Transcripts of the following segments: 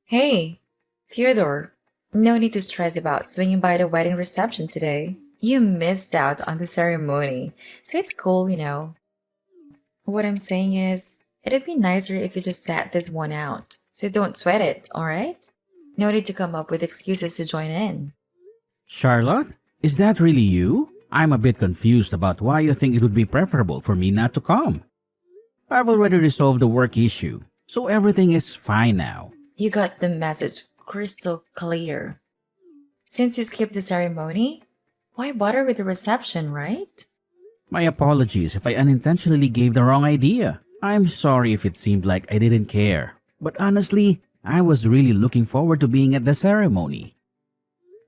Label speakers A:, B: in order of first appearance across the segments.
A: Hey, Theodore, no need to stress about swinging by the wedding reception today. You missed out on the ceremony, so it's cool. What I'm saying is, it'd be nicer if you just sat this one out. So don't sweat it, alright? No need to come up with excuses to join in.
B: Charlotte, is that really you? I'm a bit confused about why you think it would be preferable for me not to come. I've already resolved the work issue, so everything is fine now.
A: You got the message crystal clear. Since you skipped the ceremony, why bother with the reception, right?
B: My apologies if I unintentionally gave the wrong idea. I'm sorry if it seemed like I didn't care. But honestly, I was really looking forward to being at the ceremony.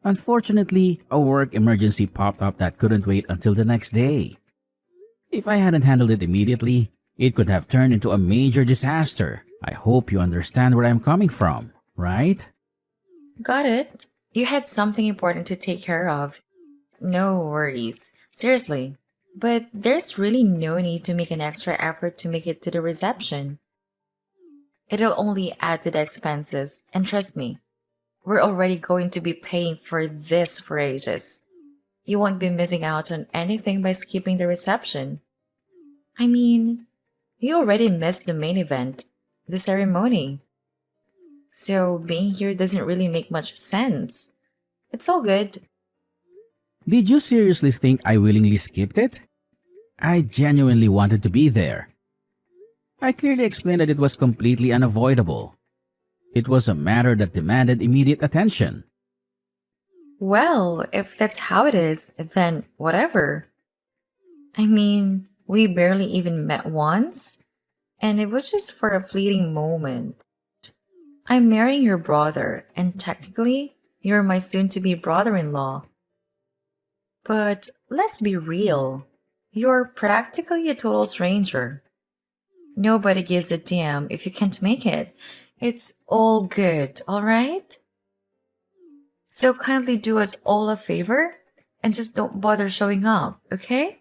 B: Unfortunately, a work emergency popped up that couldn't wait until the next day. If I hadn't handled it immediately, it could have turned into a major disaster. I hope you understand where I'm coming from, right?
A: Got it. You had something important to take care of. No worries. Seriously. But there's really no need to make an extra effort to make it to the reception. It'll only add to the expenses, and trust me, we're already going to be paying for this for ages. You won't be missing out on anything by skipping the reception. I mean, you already missed the main event, the ceremony. So being here doesn't really make much sense. It's all good.
B: Did you seriously think I willingly skipped it? I genuinely wanted to be there. I clearly explained that it was completely unavoidable. It was a matter that demanded immediate attention.
A: Well, if that's how it is, then whatever. I mean, we barely even met once, and it was just for a fleeting moment. I'm marrying your brother, and technically, you're my soon to be brother in law. But let's be real. You're practically a total stranger. Nobody gives a damn if you can't make it. It's all good, alright? So kindly do us all a favor and just don't bother showing up, okay?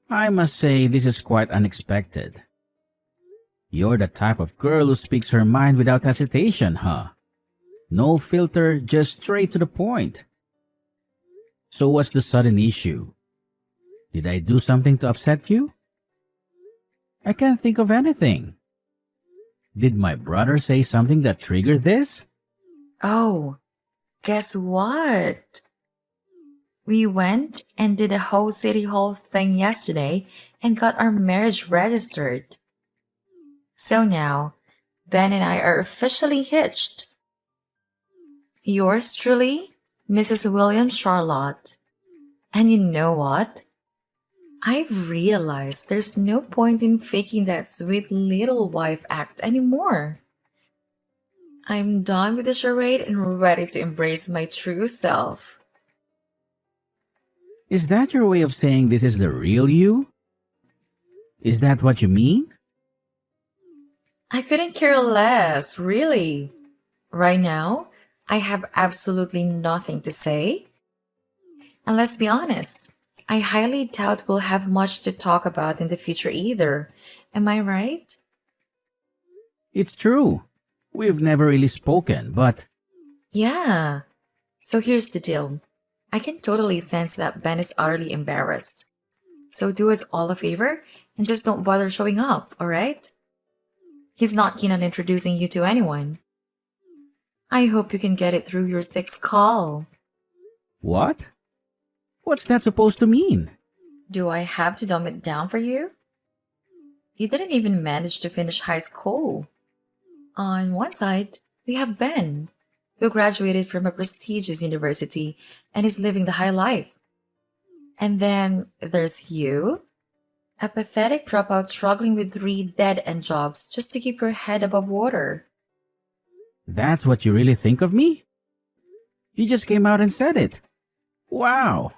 B: I must say this is quite unexpected. You're the type of girl who speaks her mind without hesitation, huh? No filter, just straight to the point. So what's the sudden issue? Did I do something to upset you? I can't think of anything. Did my brother say something that triggered this?
A: Oh, guess what? We went and did a whole city hall thing yesterday and got our marriage registered. So now, Ben and I are officially hitched. Yours truly, Mrs. William Charlotte. And you know what? I've realized there's no point in faking that sweet little wife act anymore. I'm done with the charade and ready to embrace my true self.
B: Is that your way of saying this is the real you? Is that what you mean?
A: I couldn't care less, really. Right now, I have absolutely nothing to say. And let's be honest, I highly doubt we'll have much to talk about in the future either. Am I right?
B: It's true. We've never really spoken, but
A: Yeah. So here's the deal. I can totally sense that Ben is utterly embarrassed. So do us all a favor and just don't bother showing up, alright? He's not keen on introducing you to anyone. I hope you can get it through your thick skull.
B: what? What's that supposed to mean?
A: Do I have to dumb it down for you? You didn't even manage to finish high school. On one side, we have Ben, who graduated from a prestigious university and is living the high life. And then there's you, a pathetic dropout struggling with three dead-end jobs just to keep your head above water.
B: That's what you really think of me? You just came out and said it. Wow.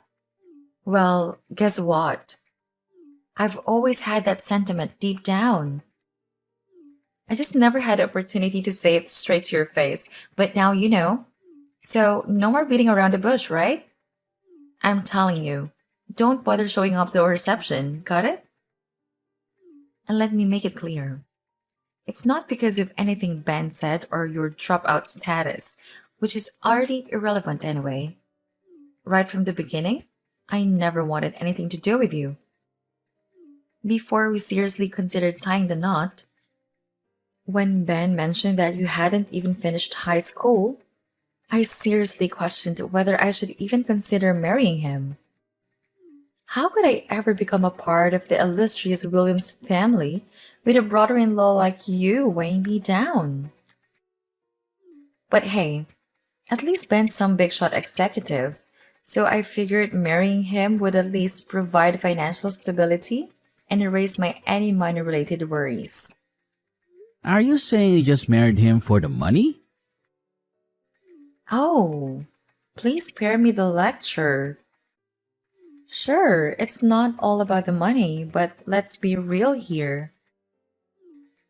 A: Well, guess what? I've always had that sentiment deep down. I just never had the opportunity to say it straight to your face, but now you know. So, no more beating around the bush, right? I'm telling you, don't bother showing up to our reception, got it? And let me make it clear. It's not because of anything Ben said or your dropout status, which is utterly irrelevant anyway. Right from the beginning, I never wanted anything to do with you. Before we seriously considered tying the knot, when Ben mentioned that you hadn't even finished high school, I seriously questioned whether I should even consider marrying him. How could I ever become a part of the illustrious Williams family with a brother in law like you weighing me down? But hey, at least Ben's some big shot executive, so I figured marrying him would at least provide financial stability and erase my any money related worries.
B: Are you saying you just married him for the money?
A: Oh, please spare me the lecture. Sure, it's not all about the money, but let's be real here.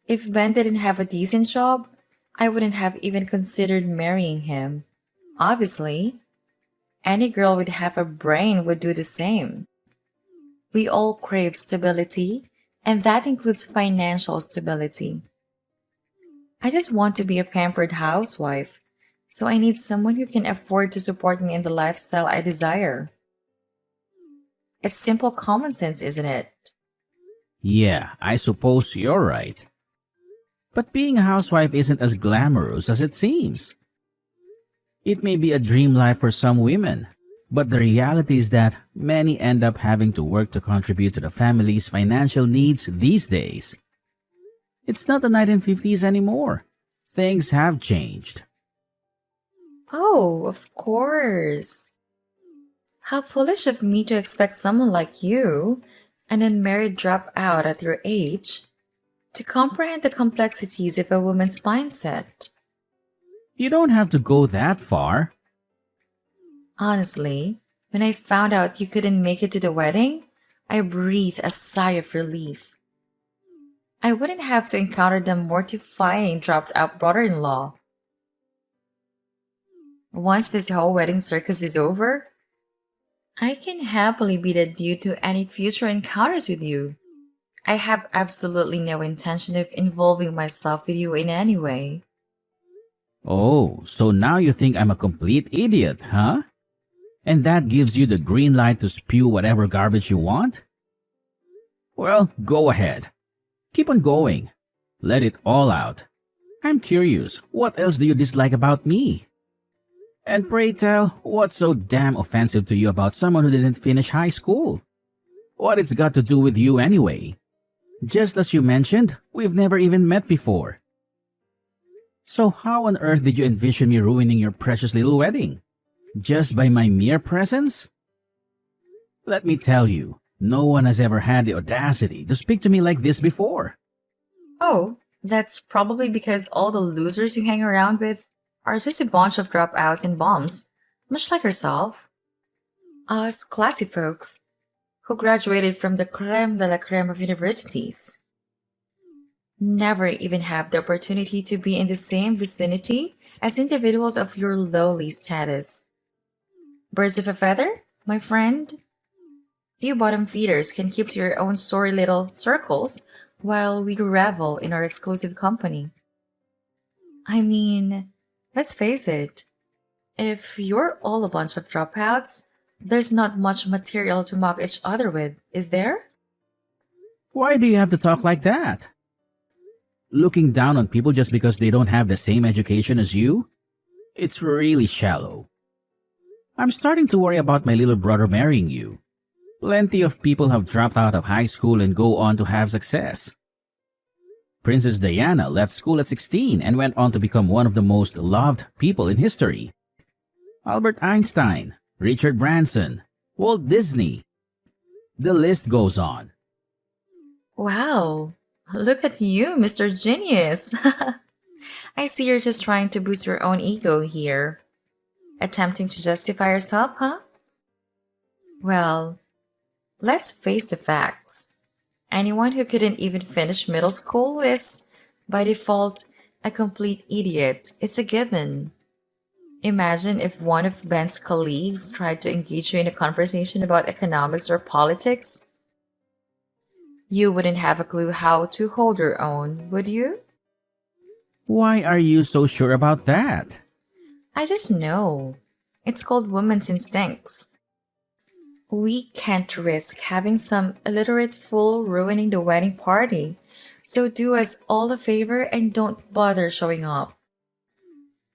A: If Ben didn't have a decent job, I wouldn't have even considered marrying him. Obviously, any girl with half a brain would do the same. We all crave stability, and that includes financial stability. I just want to be a pampered housewife, so I need someone who can afford to support me in the lifestyle I desire. It's simple common sense, isn't it?
B: Yeah, I suppose you're right. But being a housewife isn't as glamorous as it seems. It may be a dream life for some women, but the reality is that many end up having to work to contribute to the family's financial needs these days. It's not the 1950s anymore. Things have changed.
A: Oh, of course. How foolish of me to expect someone like you, an unmarried dropout at your age, to comprehend the complexities of a woman's mindset.
B: You don't have to go that far.
A: Honestly, when I found out you couldn't make it to the wedding, I breathed a sigh of relief. I wouldn't have to encounter the mortifying dropped out brother in law. Once this whole wedding circus is over, I can happily be the dude to any future encounters with you. I have absolutely no intention of involving myself with you in any way.
B: Oh, so now you think I'm a complete idiot, huh? And that gives you the green light to spew whatever garbage you want? Well, go ahead. Keep on going. Let it all out. I'm curious, what else do you dislike about me? And pray tell, what's so damn offensive to you about someone who didn't finish high school? What it's got to do with you anyway? Just as you mentioned, we've never even met before. So how on earth did you envision me ruining your precious little wedding? Just by my mere presence? Let me tell you, no one has ever had the audacity to speak to me like this before.
A: Oh, that's probably because all the losers you hang around with are just a bunch of dropouts and bums, much like yourself. Us classy folks who graduated from the creme de la creme of universities never even have the opportunity to be in the same vicinity as individuals of your lowly status. Birds of a feather, my friend? You bottom feeders can keep to your own sorry little circles while we revel in our exclusive company. I mean, let's face it, if you're all a bunch of dropouts, there's not much material to mock each other with, is there?
B: Why do you have to talk like that? Looking down on people just because they don't have the same education as you? It's really shallow. I'm starting to worry about my little brother marrying you. Plenty of people have dropped out of high school and go on to have success. Princess Diana left school at 16 and went on to become one of the most loved people in history. Albert Einstein, Richard Branson, Walt Disney. The list goes on.
A: Wow, look at you, Mr. Genius. I see you're just trying to boost your own ego here. Attempting to justify yourself, huh? Well, let's face the facts. Anyone who couldn't even finish middle school is, by default, a complete idiot. It's a given. Imagine if one of Ben's colleagues tried to engage you in a conversation about economics or politics. You wouldn't have a clue how to hold your own, would you?
B: Why are you so sure about that?
A: I just know. It's called women's instincts. We can't risk having some illiterate fool ruining the wedding party. So do us all a favor and don't bother showing up.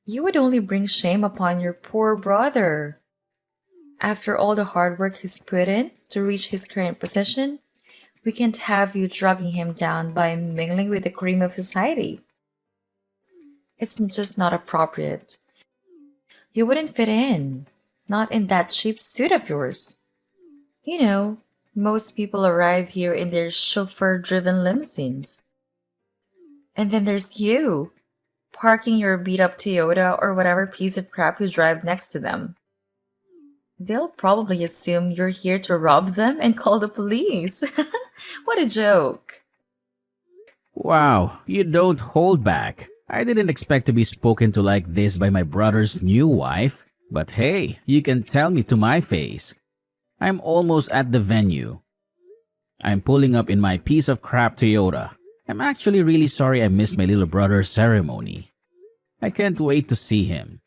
A: You would only bring shame upon your poor brother. After all the hard work he's put in to reach his current position, we can't have you dragging him down by mingling with the cream of society. It's just not appropriate. You wouldn't fit in. Not in that cheap suit of yours. You know, most people arrive here in their chauffeur driven limousines. And then there's you, parking your beat up Toyota or whatever piece of crap you drive next to them. They'll probably assume you're here to rob them and call the police. What a joke.
B: Wow, you don't hold back. I didn't expect to be spoken to like this by my brother's new wife. But hey, you can tell me to my face. I'm almost at the venue. I'm pulling up in my piece of crap Toyota. I'm actually really sorry I missed my little brother's ceremony. I can't wait to see him.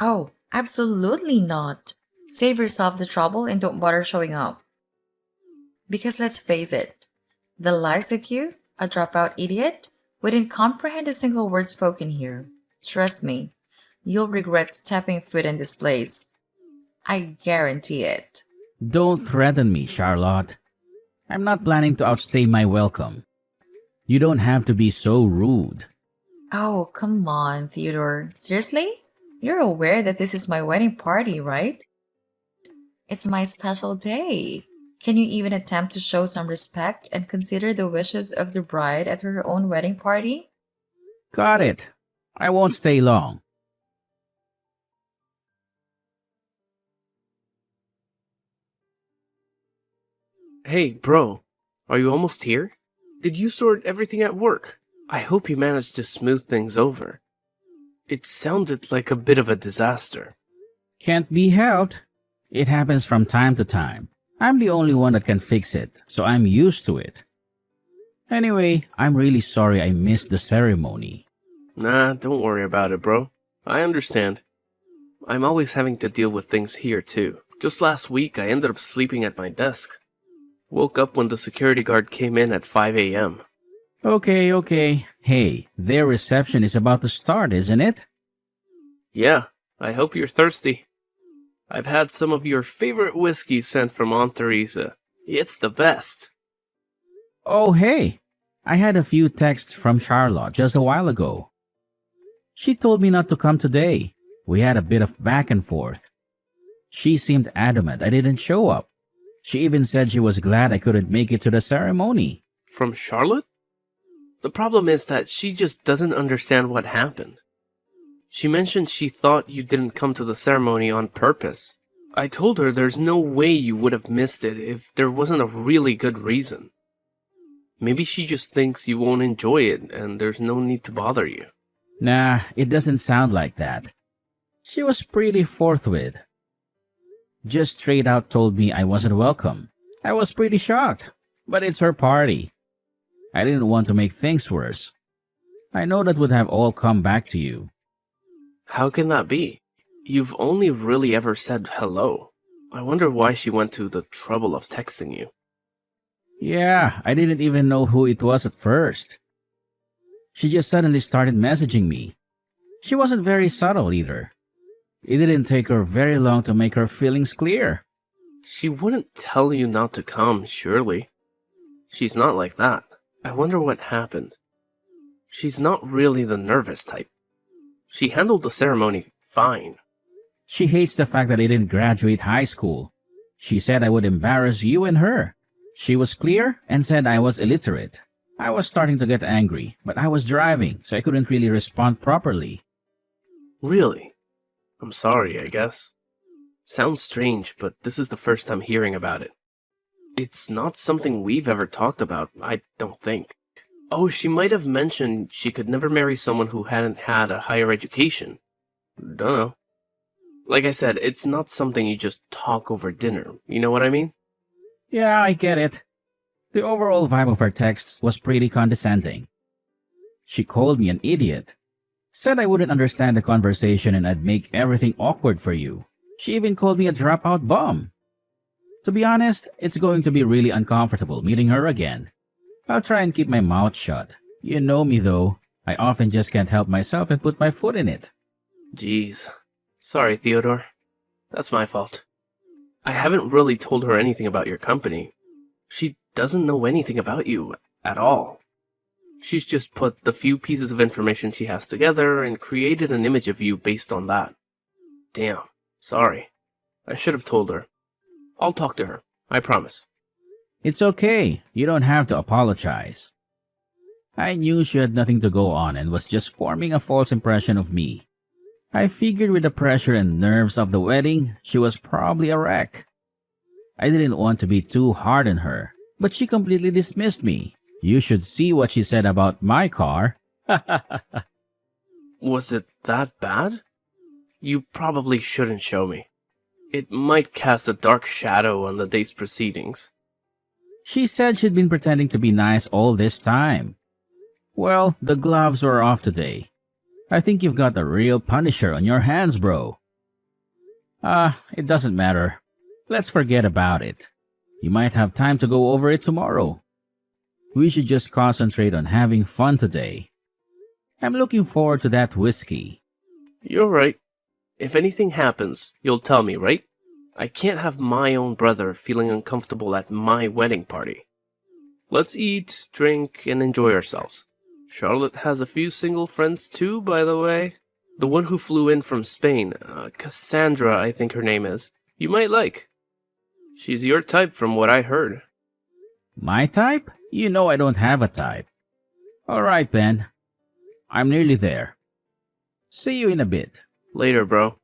A: Oh, absolutely not. Save yourself the trouble and don't bother showing up. Because let's face it, the likes of you, a dropout idiot, wouldn't comprehend a single word spoken here. Trust me, you'll regret stepping foot in this place. I guarantee it.
B: Don't threaten me, Charlotte. I'm not planning to outstay my welcome. You don't have to be so rude.
A: Oh, come on, Theodore. Seriously? You're aware that this is my wedding party, right? It's my special day. Can you even attempt to show some respect and consider the wishes of the bride at her own wedding party?
B: Got it. I won't stay long.
C: Hey, bro, are you almost here? Did you sort everything at work? I hope you managed to smooth things over. It sounded like a bit of a disaster.
B: Can't be helped. It happens from time to time. I'm the only one that can fix it, so I'm used to it. Anyway, I'm really sorry I missed the ceremony.
C: Nah, don't worry about it, bro. I understand. I'm always having to deal with things here, too. Just last week, I ended up sleeping at my desk. Woke up when the security guard came in at 5 a.m.
B: Okay. Hey, their reception is about to start, isn't it?
C: Yeah, I hope you're thirsty. I've had some of your favorite whiskey sent from Aunt Teresa. It's the best.
B: Oh, hey. I had a few texts from Charlotte just a while ago. She told me not to come today. We had a bit of back and forth. She seemed adamant I didn't show up. She even said she was glad I couldn't make it to the ceremony.
C: From Charlotte? The problem is that she just doesn't understand what happened. She mentioned she thought you didn't come to the ceremony on purpose. I told her there's no way you would have missed it if there wasn't a really good reason. Maybe she just thinks you won't enjoy it and there's no need to bother you.
B: Nah, it doesn't sound like that. She was pretty forthwith. Just straight out told me I wasn't welcome. I was pretty shocked, but it's her party. I didn't want to make things worse. I know that would have all come back to you.
C: How can that be? You've only really ever said hello. I wonder why she went to the trouble of texting you.
B: Yeah, I didn't even know who it was at first. She just suddenly started messaging me. She wasn't very subtle either. It didn't take her very long to make her feelings clear.
C: She wouldn't tell you not to come, surely. She's not like that. I wonder what happened. She's not really the nervous type. She handled the ceremony fine.
B: She hates the fact that I didn't graduate high school. She said I would embarrass you and her. She was clear and said I was illiterate. I was starting to get angry, but I was driving, so I couldn't really respond properly.
C: Really? I'm sorry, I guess. Sounds strange, but this is the first time hearing about it. It's not something we've ever talked about, I don't think. Oh, she might have mentioned she could never marry someone who hadn't had a higher education. Dunno. Like I said, it's not something you just talk over dinner, you know what I mean?
B: Yeah, I get it. The overall vibe of her texts was pretty condescending. She called me an idiot. Said I wouldn't understand the conversation and I'd make everything awkward for you. She even called me a dropout bum. To be honest, it's going to be really uncomfortable meeting her again. I'll try and keep my mouth shut. You know me though. I often just can't help myself and put my foot in it.
C: Jeez. Sorry, Theodore. That's my fault. I haven't really told her anything about your company. She doesn't know anything about you at all. She's just put the few pieces of information she has together and created an image of you based on that. Damn. Sorry. I should have told her. I'll talk to her. I promise.
B: It's okay. You don't have to apologize. I knew she had nothing to go on and was just forming a false impression of me. I figured with the pressure and nerves of the wedding, she was probably a wreck. I didn't want to be too hard on her, but she completely dismissed me. You should see what she said about my car.
C: Was it that bad? You probably shouldn't show me. It might cast a dark shadow on the day's proceedings.
B: She said she'd been pretending to be nice all this time. Well, the gloves were off today. I think you've got a real punisher on your hands, bro. It doesn't matter. Let's forget about it. You might have time to go over it tomorrow. We should just concentrate on having fun today. I'm looking forward to that whiskey.
C: You're right. If anything happens, you'll tell me, right? I can't have my own brother feeling uncomfortable at my wedding party. Let's eat, drink, and enjoy ourselves. Charlotte has a few single friends too, by the way. The one who flew in from Spain, Cassandra, I think her name is. You might like. She's your type from what I heard.
B: My type? You know I don't have a type. Alright, Ben. I'm nearly there. See you in a bit.
C: Later, bro.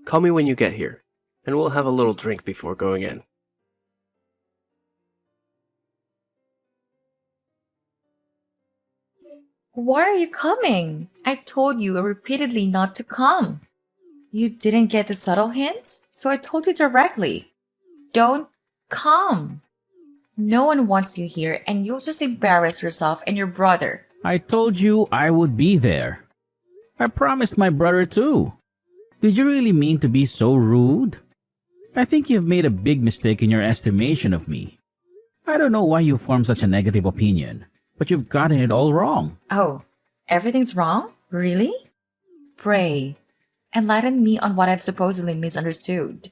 C: Call me when you get here, and we'll have a little drink before going in.
A: Why are you coming? I told you repeatedly not to come. You didn't get the subtle hints, so I told you directly. Don't come. No one wants you here, and you'll just embarrass yourself and your brother.
B: I told you I would be there. I promised my brother too. Did you really mean to be so rude? I think you've made a big mistake in your estimation of me. I don't know why you formed such a negative opinion, but you've gotten it all wrong.
A: Oh, everything's wrong? Really? Pray, enlighten me on what I've supposedly misunderstood.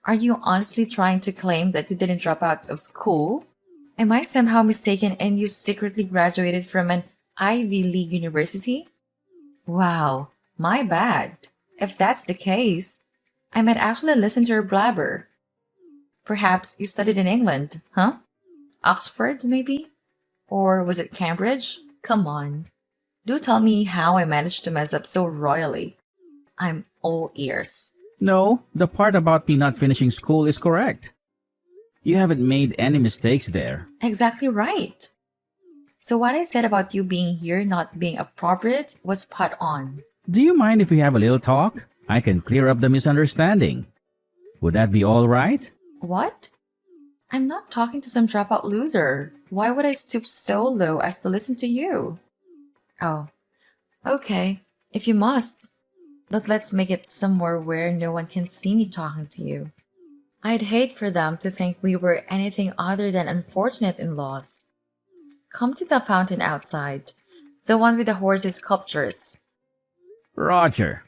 A: Are you honestly trying to claim that you didn't drop out of school? Am I somehow mistaken and you secretly graduated from an Ivy League university? Wow, my bad. If that's the case, I might actually listen to your blabber. Perhaps you studied in England, huh? Oxford, maybe? Or was it Cambridge? Come on. Do tell me how I managed to mess up so royally. I'm all ears.
B: No, the part about me not finishing school is correct. You haven't made any mistakes there.
A: Exactly right. So what I said about you being here not being appropriate was spot on.
B: Do you mind if we have a little talk? I can clear up the misunderstanding. Would that be all right?
A: What? I'm not talking to some dropout loser. Why would I stoop so low as to listen to you? Oh, okay, if you must. But let's make it somewhere where no one can see me talking to you. I'd hate for them to think we were anything other than unfortunate in-laws. Come to the fountain outside, the one with the horses' sculptures.
B: Roger.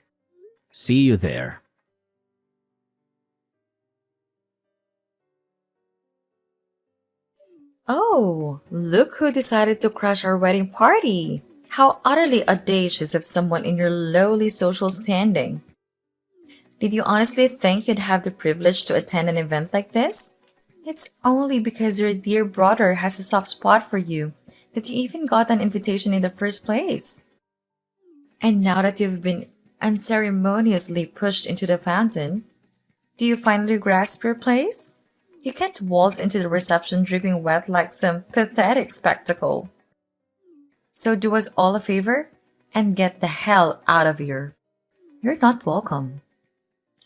B: See you there.
A: Oh, look who decided to crash our wedding party. How utterly audacious of someone in your lowly social standing. Did you honestly think you'd have the privilege to attend an event like this? It's only because your dear brother has a soft spot for you that you even got an invitation in the first place. And now that you've been unceremoniously pushed into the fountain, do you finally grasp your place? You can't waltz into the reception dripping wet like some pathetic spectacle. So do us all a favor and get the hell out of here. You're not welcome.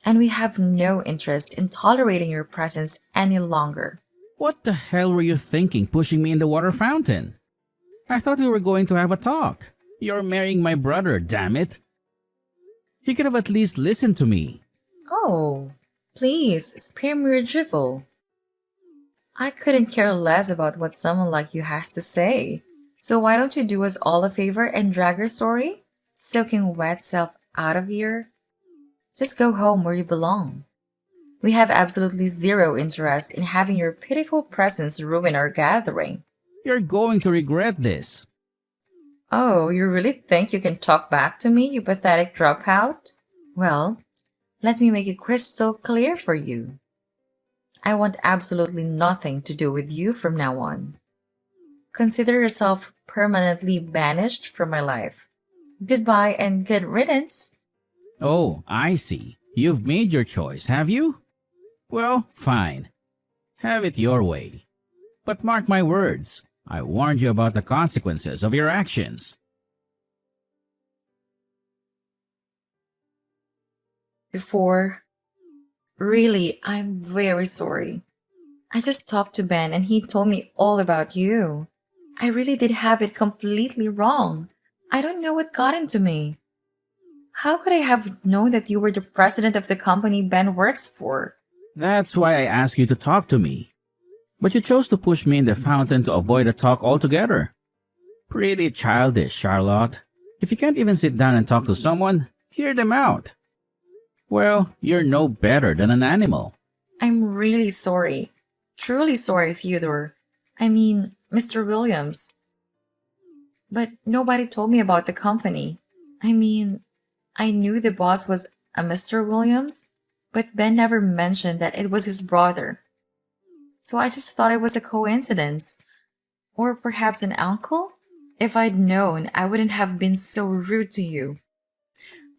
A: And we have no interest in tolerating your presence any longer.
B: What the hell were you thinking pushing me in the water fountain? I thought we were going to have a talk. You're marrying my brother, damn it. You could have at least listened to me.
A: Oh, please, spare me your drivel. I couldn't care less about what someone like you has to say. So why don't you do us all a favor and drag your story? Soaking wet self out of here? Just go home where you belong. We have absolutely zero interest in having your pitiful presence ruin our gathering.
B: You're going to regret this.
A: Oh, you really think you can talk back to me, you pathetic dropout? Well, let me make it crystal clear for you. I want absolutely nothing to do with you from now on. Consider yourself permanently banished from my life. Goodbye and good riddance.
B: Oh, I see. You've made your choice, have you? Well, fine. Have it your way. But mark my words, I warned you about the consequences of your actions.
A: Before, really, I'm very sorry. I just talked to Ben and he told me all about you. I really did have it completely wrong. I don't know what got into me. How could I have known that you were the president of the company Ben works for?
B: That's why I asked you to talk to me. But you chose to push me in the fountain to avoid a talk altogether. Pretty childish, Charlotte. If you can't even sit down and talk to someone, hear them out. Well, you're no better than an animal.
A: I'm really sorry. Truly sorry, Theodore. I mean, Mr. Williams. But nobody told me about the company. I mean, I knew the boss was a Mr. Williams, but Ben never mentioned that it was his brother. So I just thought it was a coincidence. Or perhaps an uncle? If I'd known, I wouldn't have been so rude to you.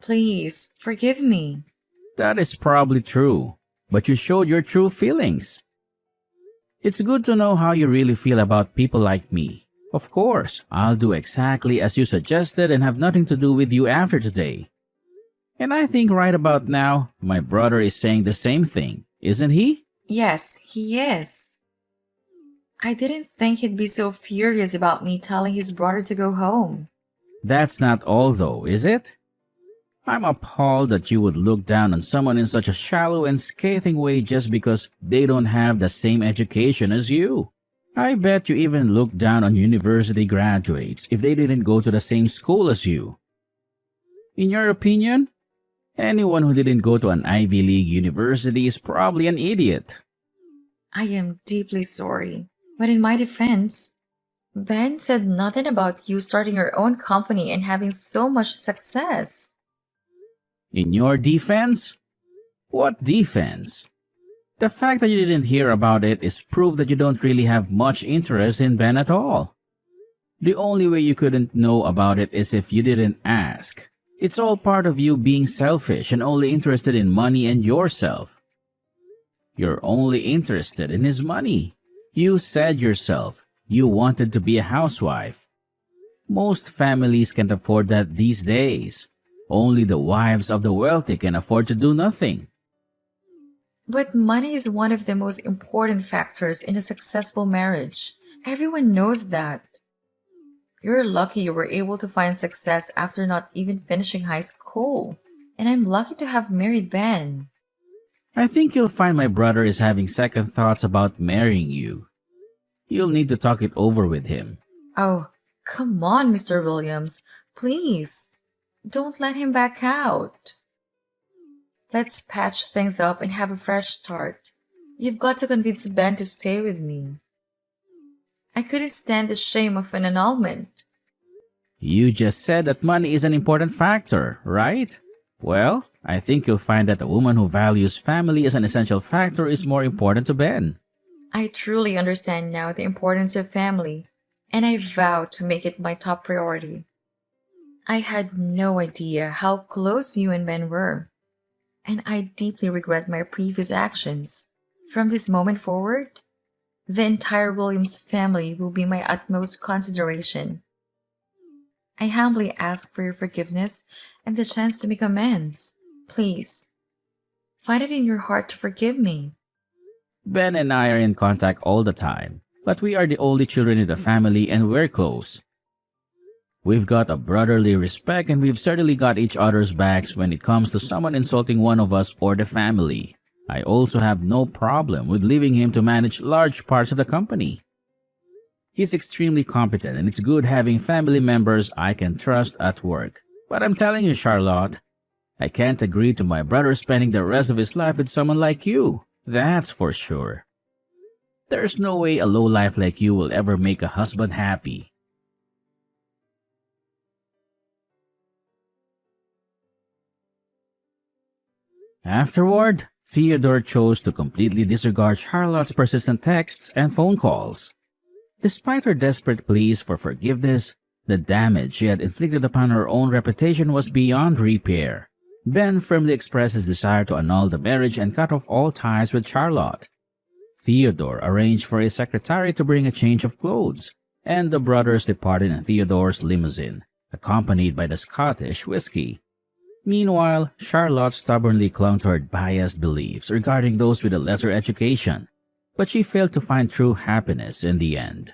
A: Please, forgive me.
B: That is probably true, but you showed your true feelings. It's good to know how you really feel about people like me. Of course, I'll do exactly as you suggested and have nothing to do with you after today. And I think right about now, my brother is saying the same thing, isn't he?
A: Yes, he is. I didn't think he'd be so furious about me telling his brother to go home.
B: That's not all though, is it? I'm appalled that you would look down on someone in such a shallow and scathing way just because they don't have the same education as you. I bet you even look down on university graduates if they didn't go to the same school as you. In your opinion, anyone who didn't go to an Ivy League university is probably an idiot.
A: I am deeply sorry. But in my defense, Ben said nothing about you starting your own company and having so much success.
B: In your defense? What defense? The fact that you didn't hear about it is proof that you don't really have much interest in Ben at all. The only way you couldn't know about it is if you didn't ask. It's all part of you being selfish and only interested in money and yourself. You're only interested in his money. You said yourself you wanted to be a housewife. Most families can't afford that these days. Only the wives of the wealthy can afford to do nothing.
A: But money is one of the most important factors in a successful marriage. Everyone knows that. You're lucky you were able to find success after not even finishing high school. And I'm lucky to have married Ben.
B: I think you'll find my brother is having second thoughts about marrying you. You'll need to talk it over with him.
A: Oh, come on, Mr. Williams. Please. Don't let him back out. Let's patch things up and have a fresh start. You've got to convince Ben to stay with me. I couldn't stand the shame of an annulment.
B: You just said that money is an important factor, right? Well, I think you'll find that a woman who values family as an essential factor is more important to Ben.
A: I truly understand now the importance of family, and I vow to make it my top priority. I had no idea how close you and Ben were, and I deeply regret my previous actions. From this moment forward, the entire Williams family will be my utmost consideration. I humbly ask for your forgiveness and the chance to make amends. Please, find it in your heart to forgive me.
B: Ben and I are in contact all the time, but we are the only children in the family and we're close. We've got a brotherly respect and we've certainly got each other's backs when it comes to someone insulting one of us or the family. I also have no problem with leaving him to manage large parts of the company. He's extremely competent and it's good having family members I can trust at work. But I'm telling you, Charlotte, I can't agree to my brother spending the rest of his life with someone like you. That's for sure. There's no way a lowlife like you will ever make a husband happy. Afterward, Theodore chose to completely disregard Charlotte's persistent texts and phone calls. Despite her desperate pleas for forgiveness, the damage she had inflicted upon her own reputation was beyond repair. Ben firmly expressed his desire to annul the marriage and cut off all ties with Charlotte. Theodore arranged for his secretary to bring a change of clothes, and the brothers departed in Theodore's limousine, accompanied by the Scottish whiskey. Meanwhile, Charlotte stubbornly clung to her biased beliefs regarding those with a lesser education, but she failed to find true happiness in the end.